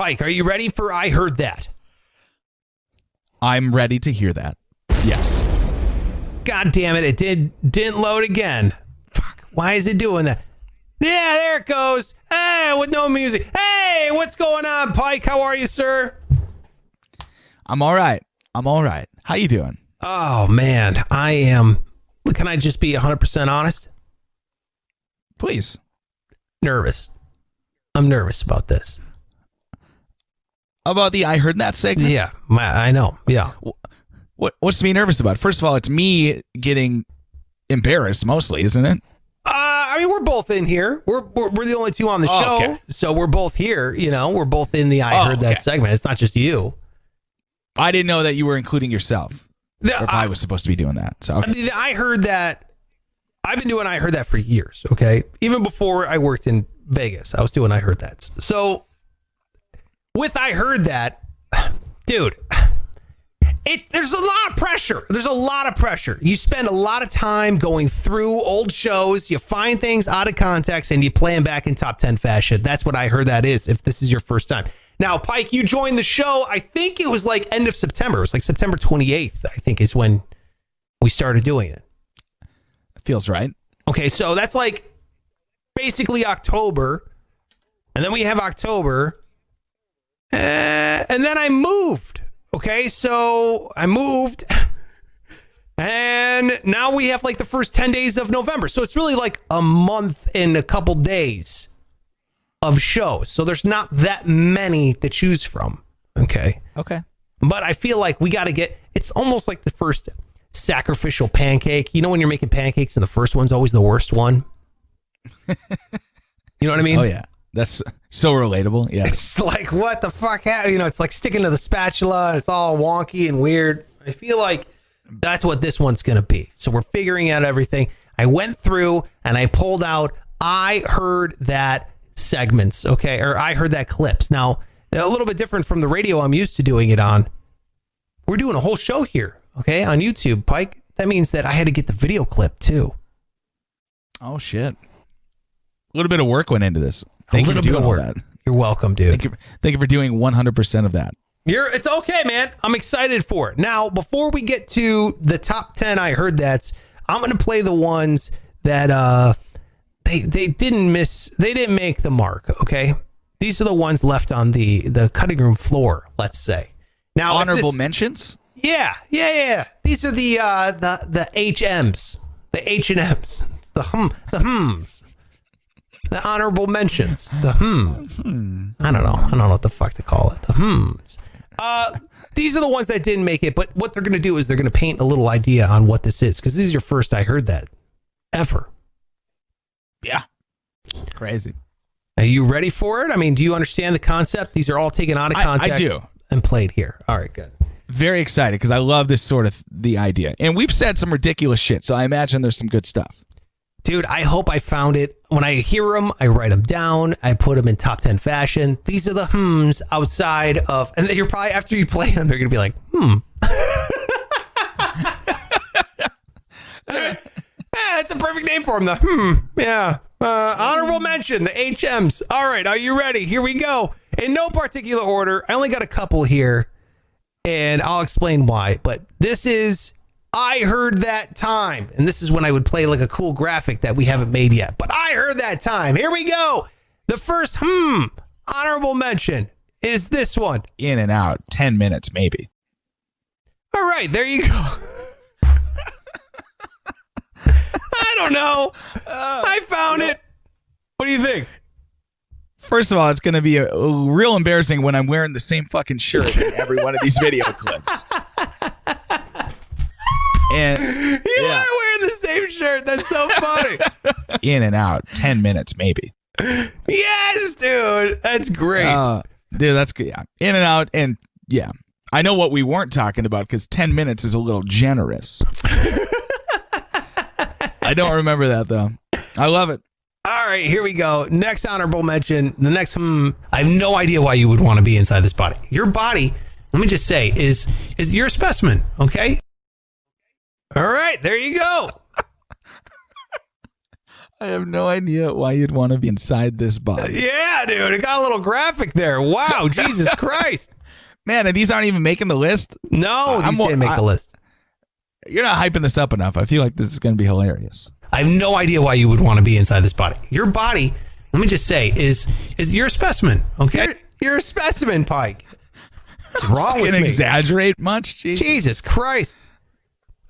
Pike, are you ready for I Heard That? I'm ready to hear that. Yes. God damn it, didn't load again. Fuck, why is it doing that? Yeah, there it goes. Hey, with no music. Hey, what's going on, Pike? How are you, sir? I'm all right. How you doing? Oh, man, I am. Can I just be 100% honest? Please. Nervous. I'm nervous about this. About the I Heard That segment? Yeah, I know. Yeah. What's to be nervous about? First of all, it's me getting embarrassed mostly, isn't it? I mean, we're both in here. We're the only two on the show, okay. So we're both here. You know, we're both in the I Heard That segment. It's not just you. I didn't know that you were including yourself. Or if I was supposed to be doing that. So okay. I Heard That. I've been doing I Heard That for years. Okay, even before I worked in Vegas, I was doing I Heard That. So with I Heard That, dude. There's a lot of pressure. You spend a lot of time going through old shows. You find things out of context and you play them back in top 10 fashion. That's what I Heard That is, if this is your first time. Now, Pike, you joined the show. I think it was like end of September. It was like September 28th, I think, is when we started doing it. Feels right. Okay, so that's like basically October. And then we have October. And then I moved. Okay, so I moved, and now we have like the first 10 days of November. So it's really like a month and a couple days of shows. So there's not that many to choose from. Okay. But I feel like we got to it's almost like the first sacrificial pancake. You know when you're making pancakes and the first one's always the worst one? You know what I mean? Oh, yeah. That's so relatable. Yeah. It's like, what the fuck happened? You know, it's like sticking to the spatula. And it's all wonky and weird. I feel like that's what this one's going to be. So we're figuring out everything. I went through and I pulled out I Heard That segments. Okay. Or I Heard That clips. Now, a little bit different from the radio I'm used to doing it on. We're doing a whole show here. Okay. On YouTube, Pike. That means that I had to get the video clip too. Oh, shit. A little bit of work went into this. Thank you for doing all that. You're welcome, dude. Thank you for doing 100% of that. It's okay, man. I'm excited for it. Now, before we get to the top 10 I Heard That's, I'm going to play the ones that they didn't make the mark, okay? These are the ones left on the cutting room floor, let's say. Now, honorable mentions? Yeah. These are the HMs, the H&Ms, the hums. The honorable mentions. The I don't know what the fuck to call it. The These are the ones that didn't make it, but what they're going to do is they're going to paint a little idea on what this is, because this is your first I Heard That ever. Yeah. Crazy. Are you ready for it? I mean, do you understand the concept? These are all taken out of context. I do. And played here. All right, good. Very excited, because I love this sort of the idea. And we've said some ridiculous shit, so I imagine there's some good stuff. Dude, I hope I found it. When I hear them, I write them down. I put them in top 10 fashion. These are the hums outside of, and then you're probably, after you play them, they're going to be like, That's a perfect name for them. The yeah. Honorable mention, the HMs. All right, are you ready? Here we go. In no particular order. I only got a couple here, and I'll explain why. But this is I Heard That Time. And this is when I would play like a cool graphic that we haven't made yet. But I Heard That Time. Here we go. The first honorable mention is this one. In and out, 10 minutes maybe. All right, there you go. I don't know. I found it. What do you think? First of all, it's going to be a real embarrassing when I'm wearing the same fucking shirt in every one of these video clips. And you are wearing the same shirt. That's so funny. In and out, 10 minutes maybe. Yes, dude. That's great. Dude, that's good. Yeah. In and out, and yeah. I know what we weren't talking about, because 10 minutes is a little generous. I don't remember that, though. I love it. All right, here we go. Next honorable mention. The next I have no idea why you would want to be inside this body. Your body, let me just say, is your specimen, okay? All right, there you go. I have no idea why you'd want to be inside this body. Yeah, dude. It got a little graphic there. Wow. Jesus Christ. Man, and these aren't even making the list. No, these didn't make the list. You're not hyping this up enough. I feel like this is going to be hilarious. I have no idea why you would want to be inside this body. Your body, let me just say, is you're a specimen, okay? You're a specimen, Pike. What's wrong with me? Exaggerate much? Jesus Christ.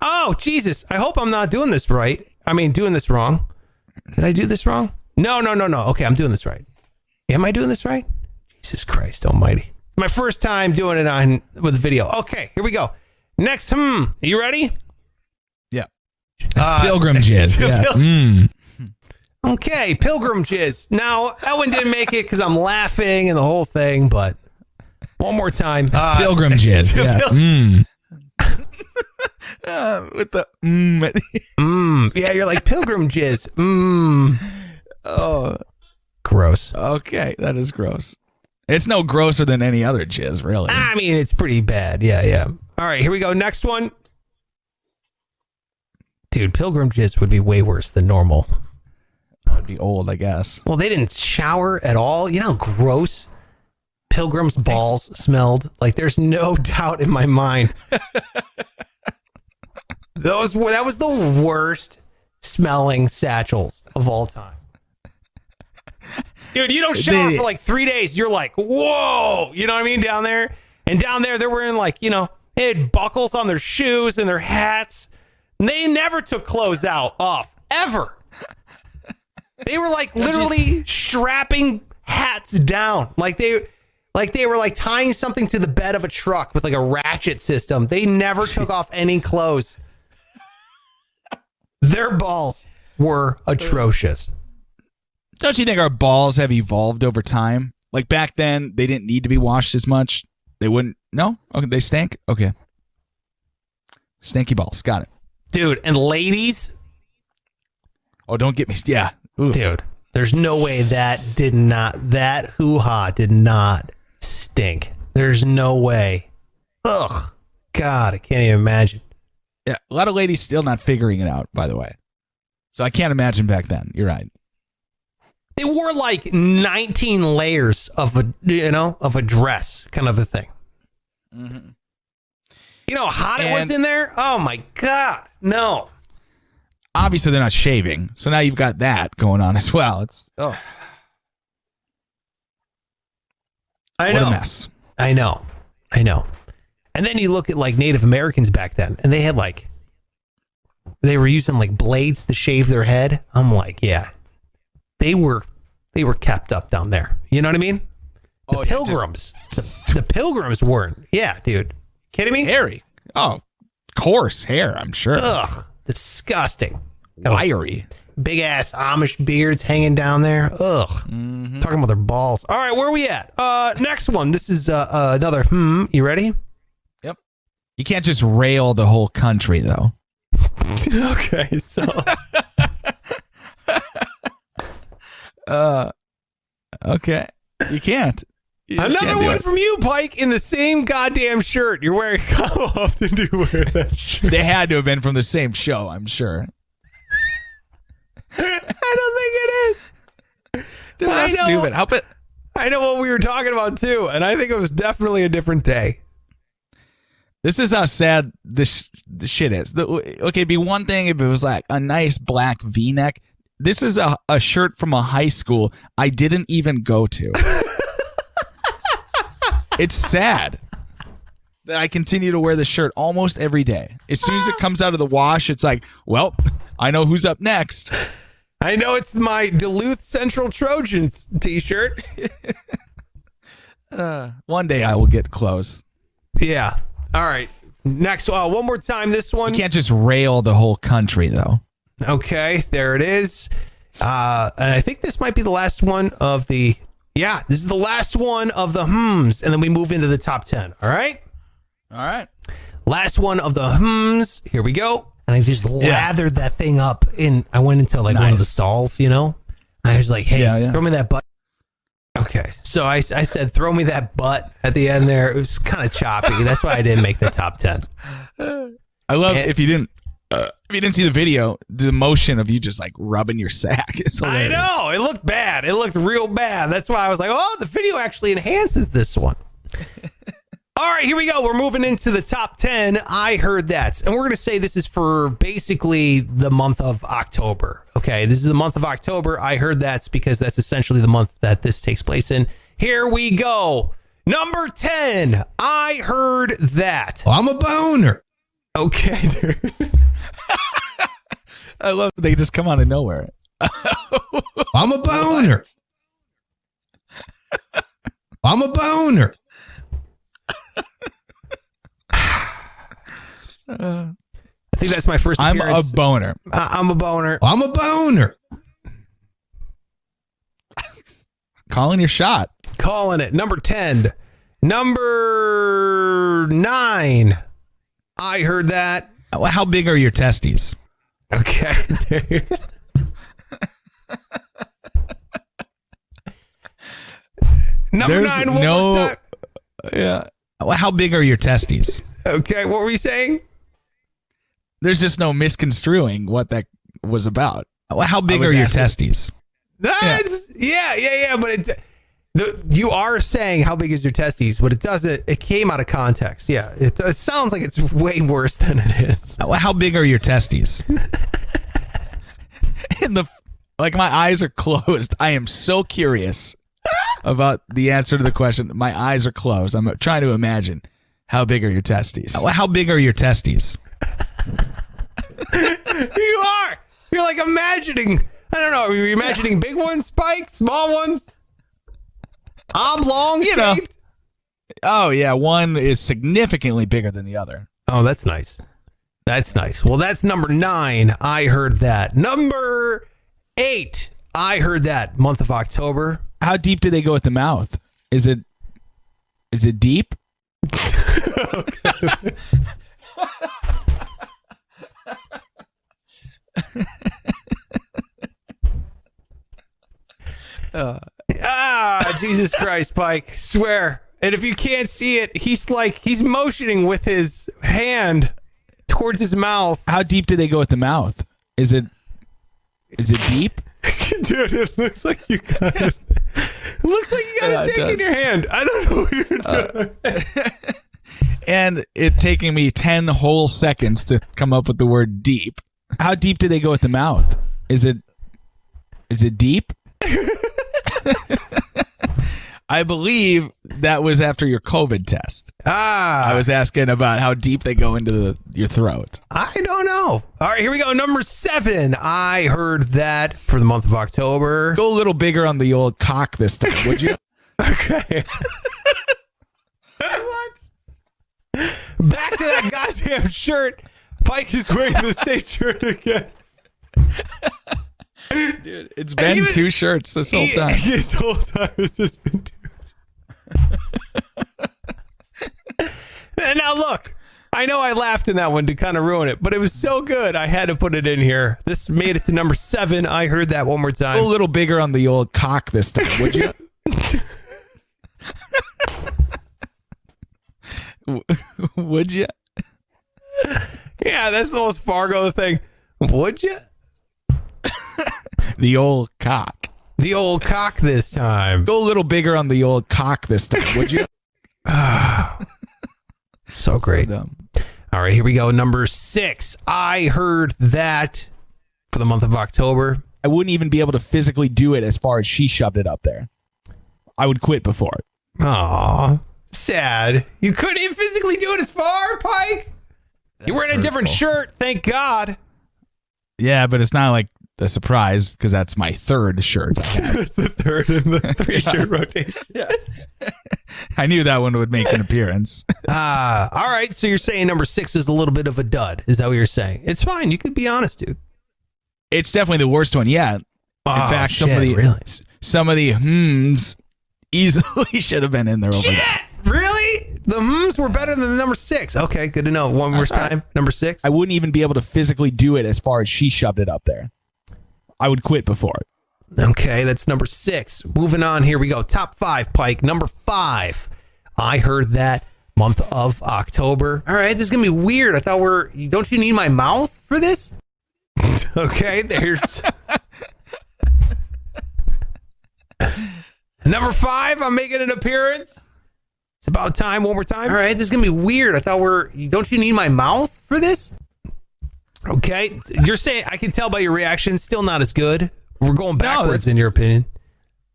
Oh, Jesus. I hope I'm not doing this right. I mean, doing this wrong. Did I do this wrong? No. Okay, I'm doing this right. Am I doing this right? Jesus Christ almighty. It's my first time doing it with video. Okay, here we go. Next, are you ready? Yeah. Pilgrim jizz. Yeah. Okay, pilgrim jizz. Now, that one didn't make it because I'm laughing and the whole thing, but one more time. Pilgrim jizz. Yeah. With the Yeah, you're like pilgrim jizz. Oh, gross. Okay, that is gross. It's no grosser than any other jizz, really. I mean, it's pretty bad. Yeah. All right, here we go. Next one. Dude, pilgrim jizz would be way worse than normal. That'd be old, I guess. Well, they didn't shower at all. You know how gross pilgrim's balls smelled? Like, there's no doubt in my mind. That was the worst smelling satchels of all time. Dude, you don't shower for like 3 days. You're like, whoa. You know what I mean? Down there. And down there, they're wearing like, they had buckles on their shoes and their hats. And they never took clothes off. Ever. They were like literally strapping hats down. Like they were like tying something to the bed of a truck with like a ratchet system. They never took off any clothes. Their balls were atrocious. Don't you think our balls have evolved over time? Like back then, they didn't need to be washed as much. They wouldn't. No? Okay, they stank? Okay. Stanky balls. Got it. Dude, and ladies. Oh, don't get me. Yeah. Ooh. Dude, there's no way that hoo-ha did not stink. There's no way. Ugh. God, I can't even imagine. Yeah, a lot of ladies still not figuring it out, by the way. So I can't imagine back then. You're right. They wore like 19 layers of a dress kind of a thing. Mm-hmm. You know how hot it was in there? Oh my God. No. Obviously they're not shaving. So now you've got that going on as well. I know. What a mess. I know. And then you look at like Native Americans back then, and they were using like blades to shave their head. I'm like, yeah, they were kept up down there. You know what I mean? The Pilgrims, the Pilgrims weren't. Yeah, dude. Kidding me? Hairy. Oh, coarse hair, I'm sure. Ugh, disgusting. Wiry. Big ass Amish beards hanging down there. Ugh. Mm-hmm. Talking about their balls. All right, where are we at? Next one. This is another. You ready? Yep. You can't just rail the whole country, though. Okay, so. Okay. You can't. Another one from you, Pike, in the same goddamn shirt you're wearing. How often do you wear that shirt? They had to have been from the same show, I'm sure. I don't think it is. Dude, that's stupid. Help it. I know what we were talking about, too, and I think it was definitely a different day. This is how sad this shit is. Okay, it'd be one thing if it was like a nice black V-neck. This is a shirt from a high school I didn't even go to. It's sad that I continue to wear this shirt almost every day. As soon as it comes out of the wash, it's like, well, I know who's up next. I know it's my Duluth Central Trojans t-shirt. One day I will get close. Yeah. All right. Next, one more time. This one. You can't just rail the whole country, though. Okay, there it is. And I think this might be the last one of the... Yeah, this is the last one of the and then we move into the top 10. All right? All right. Last one of the Here we go. And I just lathered that thing up I went into like one of the stalls, I was like, hey, throw me that butt. Okay, so I said, throw me that butt at the end there. It was kind of choppy. That's why I didn't make the top 10. I love if you didn't If you didn't see the video, the motion of you just like rubbing your sack is I hilarious. know. It looked bad. It looked real bad. That's why I was like, oh, the video actually enhances this one. All right, here we go. We're moving into the top 10. I heard that. And we're going to say this is for basically the month of October. Okay, this is the month of October. I heard that's because that's essentially the month that this takes place in. Here we go. Number 10. I heard that. I'm a boner. Okay. I love they just come out of nowhere. I'm a boner. I'm a boner. I think that's my first I'm appearance. a boner. I'm a boner. I'm a boner. Calling your shot. Calling it. Number 10. Number 9. I heard that. How big are your testes? Okay. Number There's 9. One more time. Yeah. How big are your testes? Okay. What were you saying? There's just no misconstruing what that was about. How big I was are your asking- testes? That's, yeah. But you are saying how big is your testes, but it came out of context. Yeah. It sounds like it's way worse than it is. How big are your testes? Like my eyes are closed. I am so curious about the answer to the question. My eyes are closed. I'm trying to imagine how big are your testes. How big are your testes? You are. You're like imagining. I don't know. Are you imagining big ones, Spike? Small ones? Oblong know. shaped? Oh yeah, one is significantly bigger than the other. Oh, that's nice. That's nice. Well, that's number 9. I heard that. Number 8. I heard that. Month of October. How deep do they go at the mouth? Is it deep? Jesus Christ, Pike. Swear. And if you can't see it, he's motioning with his hand towards his mouth. How deep do they go at the mouth? Is it deep? Dude, it looks like you got it. It looks like you got a dick in your hand. I don't know what you're doing. And it taking me 10 whole seconds to come up with the word deep. How deep do they go at the mouth? Is it deep? I believe that was after your COVID test. I was asking about how deep they go into your throat. I don't know. All right, here we go. Number 7. I heard that for the month of October. Go a little bigger on the old cock this time, would you? Okay. What? Back to that goddamn shirt. Pike is wearing the same shirt again. Dude, it's been 2 shirts this whole time. This whole time it's just been 2. And now look, I know I laughed in that one to kind of ruin it, but it was so good I had to put it in here. This made it to number 7. I heard that one more time. Go a little bigger on the old cock this time, would you? Would you? Yeah, that's the most Fargo thing. Would you? The old cock. The old cock this time. Go a little bigger on the old cock this time, would you? So great. So dumb. All right, here we go. Number 6. I heard that for the month of October. I wouldn't even be able to physically do it as far as she shoved it up there. I would quit before it. Aw, sad. You couldn't even physically do it as far, Pike? You're wearing a different shirt, thank God. Yeah, but it's not like a surprise because that's my 3rd shirt. It's the 3rd in the 3-shirt rotation. Yeah. I knew that one would make an appearance. All right, so you're saying number 6 is a little bit of a dud. Is that what you're saying? It's fine. You could be honest, dude. It's definitely the worst one yet. In fact, some of the hmms easily should have been in there. Shit! Really? The hmms were better than the number 6. Okay, good to know. One more time. Number 6. I wouldn't even be able to physically do it as far as she shoved it up there. I would quit before it. Okay, that's number 6. Moving on, here we go. Top 5, Pike. Number 5. I heard that month of October. All right, this is going to be weird. I thought don't you need my mouth for this? Okay, there's number 5. I'm making an appearance. It's about time. One more time. All right, this is gonna be weird. I thought don't you need my mouth for this? Okay, you're saying I can tell by your reaction. Still not as good. We're going backwards in your opinion.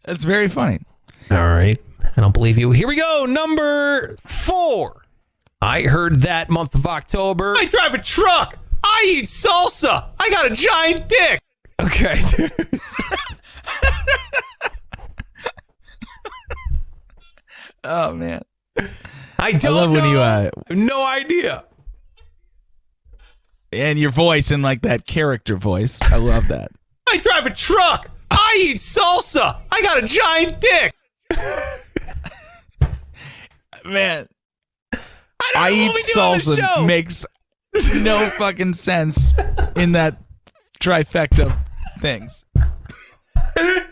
That's very funny. All right, I don't believe you. Here we go. Number 4. I heard that month of October. I drive a truck. I eat salsa. I got a giant dick. Okay. Oh man, I don't love know. when you no idea. and your voice and like that character voice. I love that. I drive a truck. I eat salsa. I got a giant dick. Man, I eat salsa makes no fucking sense in that trifecta of things. I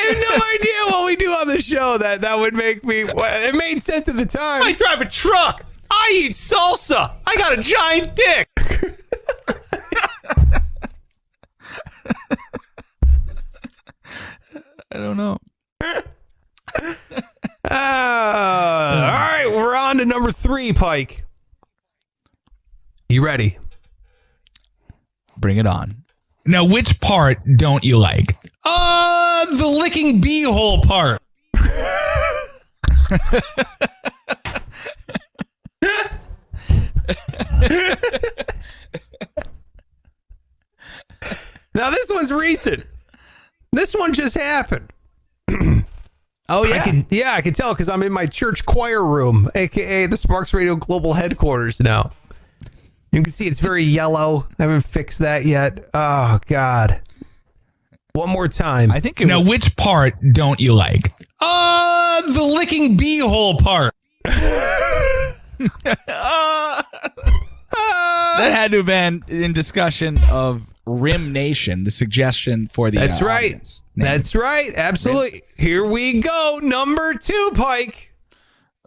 have no idea what we do on the show that would make me. It made sense at the time. I drive a truck. I eat salsa. I got a giant dick. I don't know. All right, we're on to number 3, Pike. You ready? Bring it on. Now, which part don't you like? The licking beehole part. Now this one's recent. This one just happened. Oh yeah, I can tell because I'm in my church choir room, aka the Sparks Radio Global Headquarters now. You can see it's very yellow. I haven't fixed that yet. Oh God. One more time. I think. Now, which part don't you like? The licking beehole part. That had to have been in discussion of Rim Nation, the suggestion for the That's right. audience. That's right. Absolutely. Here we go. Number 2, Pike.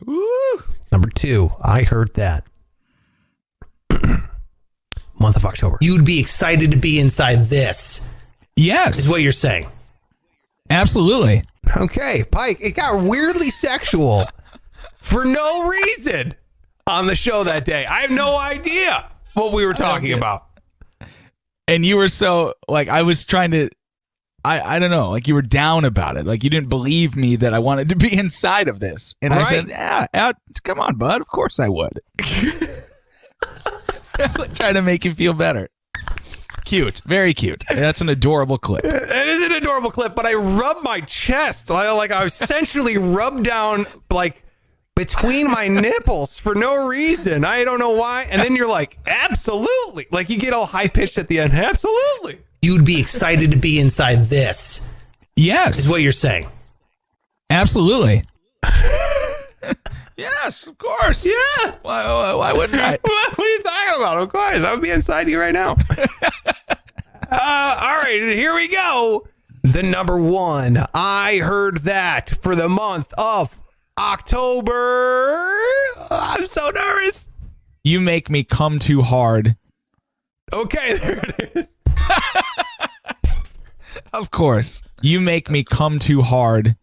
Woo. Number 2. I heard that. Month of October. You'd be excited to be inside this. Yes. Is what you're saying. Absolutely. Okay, Pike. It got weirdly sexual for no reason on the show that day. I have no idea what we were talking about. And you were so, like, I was trying to, I don't know, like you were down about it. Like you didn't believe me that I wanted to be inside of this. And I said, yeah, come on, bud. Of course I would. Trying to make you feel better. Cute. Very cute. That's an adorable clip. It is an adorable clip, but I rubbed my chest. Like I essentially rubbed down, like, between my nipples for no reason. I don't know why. And then you're like, absolutely. Like you get all high pitched at the end. Absolutely. You'd be excited to be inside this. Yes. Is what you're saying. Absolutely. Yes, of course. Yeah. Why wouldn't I? What are you talking about? Of course. I would be inside you right now. All right. Here we go. The number 1. I heard that for the month of October. I'm so nervous. You make me come too hard. Okay, there it is. Of course. You make me come too hard.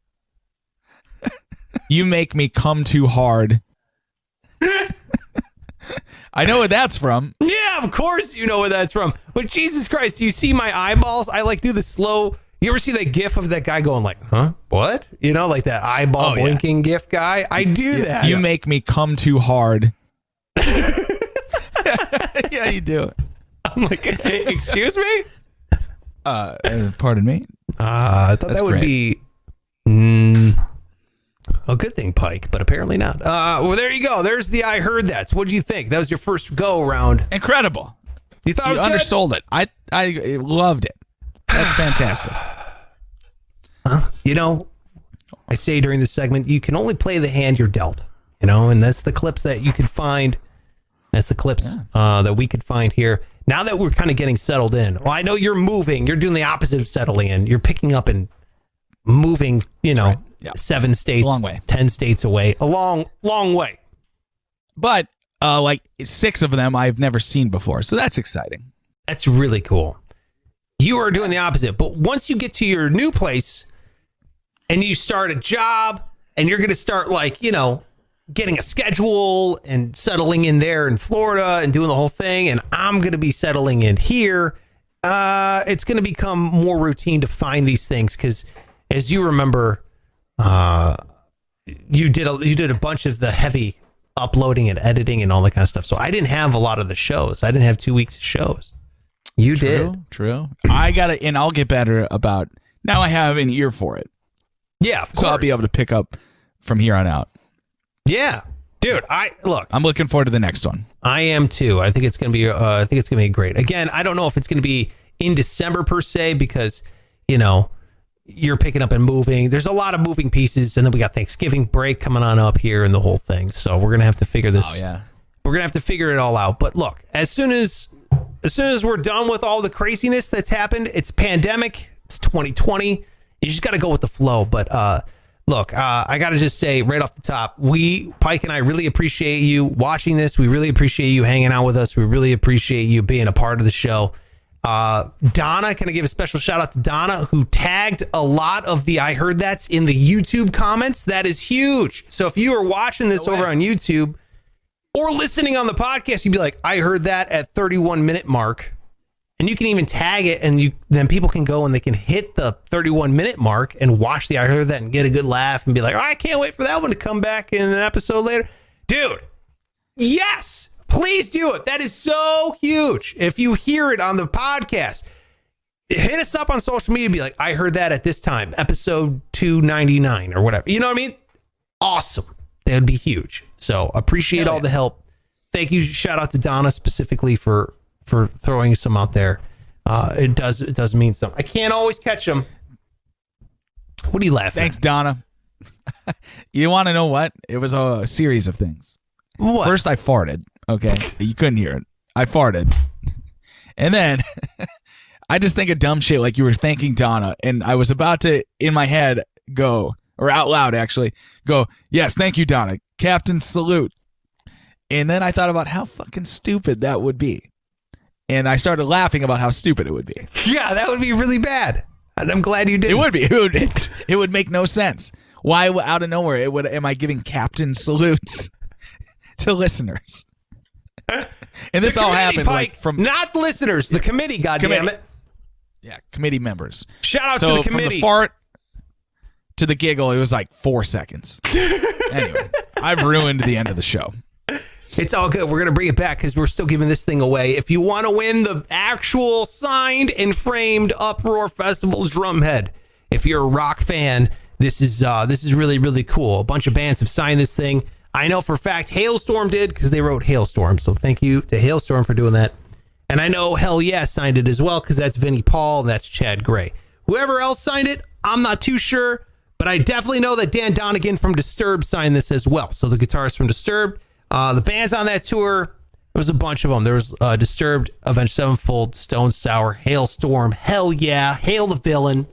You make me come too hard. I know what that's from. Yeah, of course you know where that's from. But Jesus Christ, you see my eyeballs? I like do the slow. You ever see that gif of that guy going like, huh? What? You know, like that eyeball blinking gif guy? I do that. You make me come too hard. Yeah, you do it. I'm like, hey, excuse me? Pardon me? I thought That's that would great. be a good thing, Pike, but apparently not. Well, there you go. There's the I heard that. What did you think? That was your first go around. Incredible. You thought You it was good? undersold it. I loved it. That's fantastic. You know, I say during this segment, you can only play the hand you're dealt, you know, and that's the clips that you could find. That's the clips that we could find here. Now that we're kind of getting settled in. Well, I know you're moving. You're doing the opposite of settling in. You're picking up and moving, you know, right. Yeah. 7 states, Long way. 10 states away. A long, long way. But like 6 of them I've never seen before. So that's exciting. That's really cool. You are doing the opposite. But once you get to your new place and you start a job and you're going to start getting a schedule and settling in there in Florida and doing the whole thing. And I'm going to be settling in here. It's going to become more routine to find these things. Cause as you remember, you did a bunch of the heavy uploading and editing and all that kind of stuff. So I didn't have a lot of the shows. I didn't have 2 weeks of shows. You did. True. And I'll get better about now. I have an ear for it. Yeah. Of course. So I'll be able to pick up from here on out. Yeah, dude. I'm looking forward to the next one. I am too. I think it's gonna be great. Again, I don't know if it's gonna be in December per se because you're picking up and moving. There's a lot of moving pieces, and then we got Thanksgiving break coming on up here and the whole thing. So we're gonna have to figure this. Oh yeah. We're gonna have to figure it all out. But look, as soon as we're done with all the craziness that's happened, it's pandemic. It's 2020. You just got to go with the flow. But look, I got to just say right off the top, Pike and I really appreciate you watching this. We really appreciate you hanging out with us. We really appreciate you being a part of the show. Donna, can I give a special shout out to Donna, who tagged a lot of the I Heard That's in the YouTube comments. That is huge. So if you are watching this over on YouTube or listening on the podcast, you'd be like, I heard that at 31-minute mark. And you can even tag it, and then people can go and they can hit the 31-minute mark and watch the I Heard That and get a good laugh and be like, oh, I can't wait for that one to come back in an episode later. Dude, yes, please do it. That is so huge. If you hear it on the podcast, hit us up on social media and be like, I heard that at this time, episode 299 or whatever. You know what I mean? Awesome. That would be huge. So appreciate all the help. Thank you. Shout out to Donna specifically for throwing some out there. It does mean something. I can't always catch them. What are you laughing Thanks, Donna. You want to know what? It was a series of things. What? First, I farted. Okay. You couldn't hear it. I farted. And then I just think of dumb shit like you were thanking Donna. And I was about to, in my head, go, or out loud actually, go, yes, thank you, Donna. Captain salute. And then I thought about how fucking stupid that would be. And I started laughing about how stupid it would be. Yeah, that would be really bad. And I'm glad you did. It would be. It would make no sense. Why out of nowhere am I giving captain salutes to listeners? And this all happened Pike, like from not listeners, the committee, goddammit. Yeah, committee members. Shout out so to the committee. From the fart to the giggle, it was like 4 seconds. Anyway, I've ruined the end of the show. It's all good. We're going to bring it back because we're still giving this thing away. If you want to win the actual signed and framed Uproar Festival drum head, if you're a rock fan, this is really, really cool. A bunch of bands have signed this thing. I know for a fact Hailstorm did because they wrote Hailstorm. So thank you to Hailstorm for doing that. And I know Hell Yeah signed it as well because that's Vinnie Paul and that's Chad Gray. Whoever else signed it, I'm not too sure. But I definitely know that Dan Donegan from Disturbed signed this as well. So the guitarist from Disturbed. The bands on that tour, there was a bunch of them. There was Disturbed, Avenged Sevenfold, Stone Sour, Hailstorm, Hell Yeah, Hail the Villain,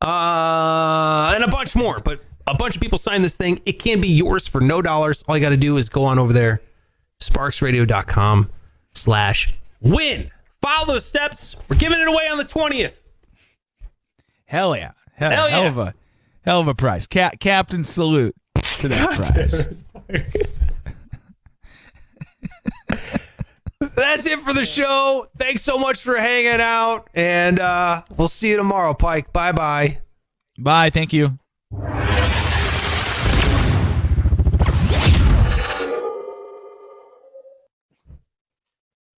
and a bunch more. But a bunch of people signed this thing. It can be yours for no dollars. All you got to do is go on over there, sparksradio.com/win. Follow those steps. We're giving it away on the 20th. Hell yeah. Hell yeah. Hell of a prize. Captain salute to that prize. That's it for the show. Thanks so much for hanging out, and we'll see you tomorrow, Pike. Bye-bye. Bye. Thank you.